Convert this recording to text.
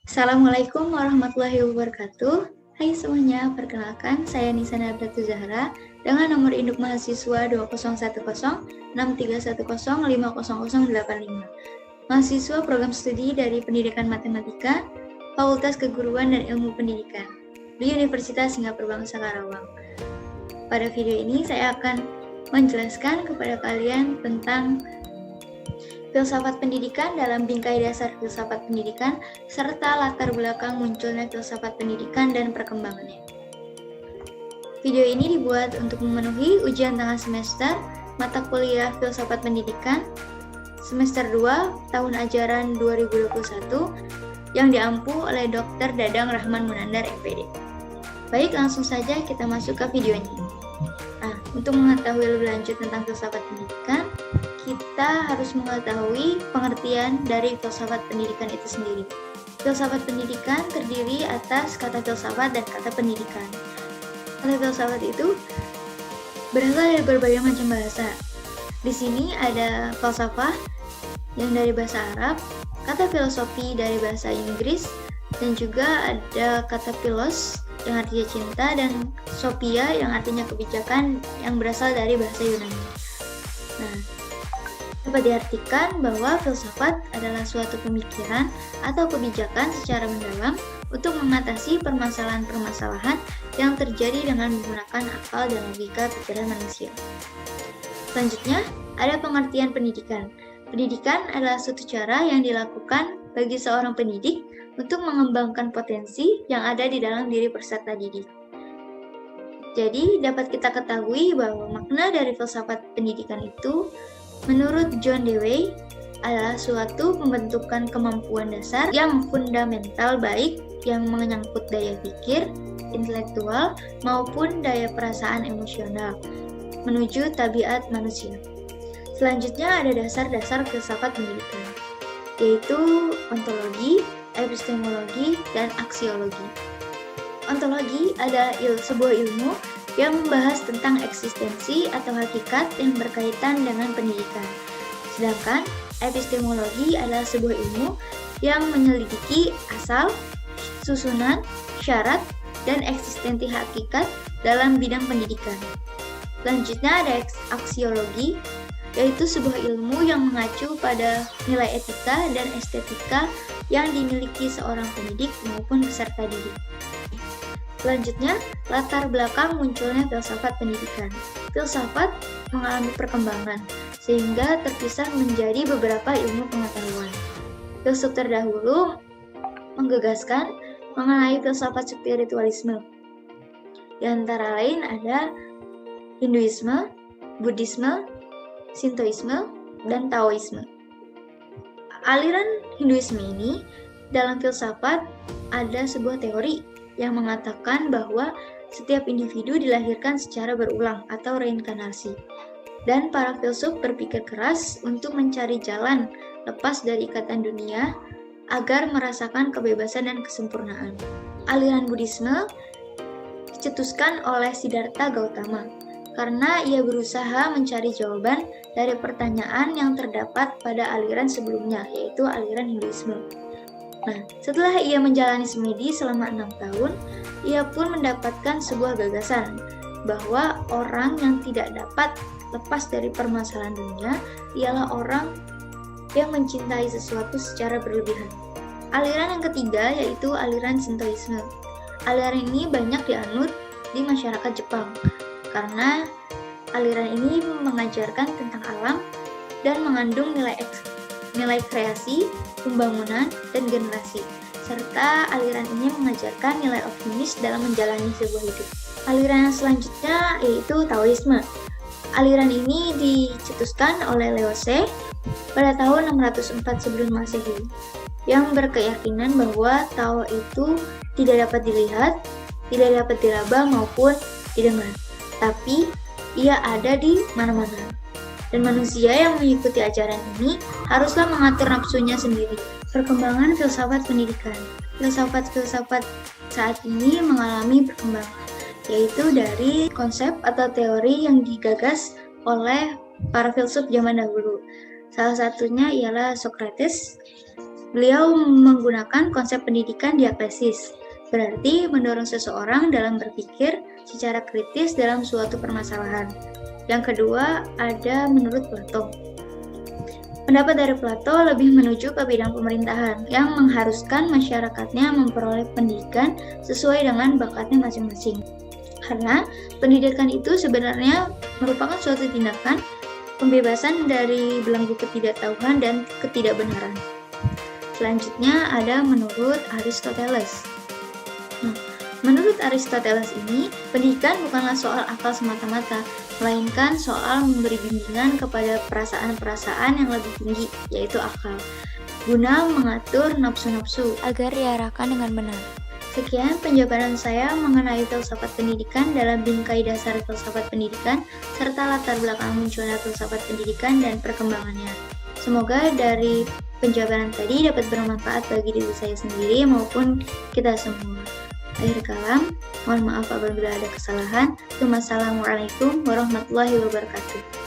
Assalamualaikum warahmatullahi wabarakatuh. Hai semuanya, perkenalkan saya Nisa Nabratu Zahra dengan nomor induk mahasiswa 2010610310500085. Mahasiswa program studi dari Pendidikan Matematika, Fakultas Keguruan dan Ilmu Pendidikan di Universitas Singapura Bangsa Karawang. Pada video ini saya akan menjelaskan kepada kalian tentang filsafat pendidikan dalam bingkai dasar filsafat pendidikan, serta latar belakang munculnya filsafat pendidikan dan perkembangannya. Video ini dibuat untuk memenuhi ujian tengah semester mata kuliah filsafat pendidikan semester 2 tahun ajaran 2021 yang diampu oleh Dr. Dadang Rahman Munandar, MPD. Baik, langsung saja kita masuk ke videonya. Nah, untuk mengetahui lebih lanjut tentang filsafat pendidikan, kita harus mengetahui pengertian dari filsafat pendidikan itu sendiri. Filsafat pendidikan terdiri atas kata filsafat dan kata pendidikan. Kata filsafat itu berasal dari berbagai macam bahasa. Di sini ada falsafah yang dari bahasa Arab, kata filosofi dari bahasa Inggris, dan juga ada kata philos yang artinya cinta, dan sophia yang artinya kebijakan yang berasal dari bahasa Yunani. Nah, dapat diartikan bahwa filsafat adalah suatu pemikiran atau kebijakan secara mendalam untuk mengatasi permasalahan-permasalahan yang terjadi dengan menggunakan akal dan logika pikiran manusia. Selanjutnya, ada pengertian pendidikan. Pendidikan adalah suatu cara yang dilakukan bagi seorang pendidik untuk mengembangkan potensi yang ada di dalam diri peserta didik. Jadi, dapat kita ketahui bahwa makna dari filsafat pendidikan itu menurut John Dewey adalah suatu pembentukan kemampuan dasar yang fundamental baik yang menyangkut daya pikir, intelektual, maupun daya perasaan emosional menuju tabiat manusia. Selanjutnya ada dasar-dasar filsafat pendidikan, yaitu ontologi, epistemologi, dan aksiologi. Ontologi adalah sebuah ilmu yang membahas tentang eksistensi atau hakikat yang berkaitan dengan pendidikan. Sedangkan epistemologi adalah sebuah ilmu yang menyelidiki asal, susunan, syarat, dan eksistensi hakikat dalam bidang pendidikan. Selanjutnya ada aksiologi, yaitu sebuah ilmu yang mengacu pada nilai etika dan estetika yang dimiliki seorang pendidik maupun peserta didik. Selanjutnya, latar belakang munculnya filsafat pendidikan. Filsafat mengalami perkembangan, sehingga terpisah menjadi beberapa ilmu pengetahuan. Filsuf terdahulu menggagaskan mengenai filsafat spiritualisme. Di antara lain ada Hinduisme, Buddhisme, Sintoisme, dan Taoisme. Aliran Hinduisme ini dalam filsafat ada sebuah teori yang mengatakan bahwa setiap individu dilahirkan secara berulang atau reinkarnasi. Dan para filsuf berpikir keras untuk mencari jalan lepas dari ikatan dunia agar merasakan kebebasan dan kesempurnaan. Aliran Buddhisme dicetuskan oleh Siddhartha Gautama karena ia berusaha mencari jawaban dari pertanyaan yang terdapat pada aliran sebelumnya, yaitu aliran Hinduisme. Nah, setelah ia menjalani semedi selama 6 tahun, ia pun mendapatkan sebuah gagasan bahwa orang yang tidak dapat lepas dari permasalahan dunia ialah orang yang mencintai sesuatu secara berlebihan. Aliran yang ketiga yaitu aliran Sintoisme. Aliran ini banyak dianut di masyarakat Jepang karena aliran ini mengajarkan tentang alam dan mengandung nilai kreasi, pembangunan, dan generasi, serta aliran ini mengajarkan nilai optimis dalam menjalani sebuah hidup. Aliran yang selanjutnya yaitu Taoisme. Aliran ini dicetuskan oleh Lao Tse pada tahun 604 sebelum Masehi, yang berkeyakinan bahwa Tao itu tidak dapat dilihat, tidak dapat diraba maupun didengar, tapi ia ada di mana-mana. Dan manusia yang mengikuti ajaran ini haruslah mengatur nafsunya sendiri. Perkembangan filsafat pendidikan. Filsafat-filsafat saat ini mengalami perkembangan, yaitu dari konsep atau teori yang digagas oleh para filsuf zaman dahulu. Salah satunya ialah Socrates, Beliau menggunakan konsep pendidikan diaklesis, berarti mendorong seseorang dalam berpikir secara kritis dalam suatu permasalahan. Yang kedua, ada menurut Plato. Pendapat dari Plato lebih menuju ke bidang pemerintahan yang mengharuskan masyarakatnya memperoleh pendidikan sesuai dengan bakatnya masing-masing. Karena pendidikan itu sebenarnya merupakan suatu tindakan pembebasan dari belenggu ketidaktahuan dan ketidakbenaran. Selanjutnya ada menurut Aristoteles. Menurut Aristoteles ini, pendidikan bukanlah soal akal semata-mata, melainkan soal memberi bimbingan kepada perasaan-perasaan yang lebih tinggi, yaitu akal, guna mengatur nafsu-nafsu agar diarahkan dengan benar. Sekian penjabaran saya mengenai filsafat pendidikan dalam bingkai dasar filsafat pendidikan, serta latar belakang munculnya filsafat pendidikan dan perkembangannya. Semoga dari penjabaran tadi dapat bermanfaat bagi diri saya sendiri maupun kita semua. Akhir kalam, mohon maaf apabila ada kesalahan. Wassalamualaikum warahmatullahi wabarakatuh.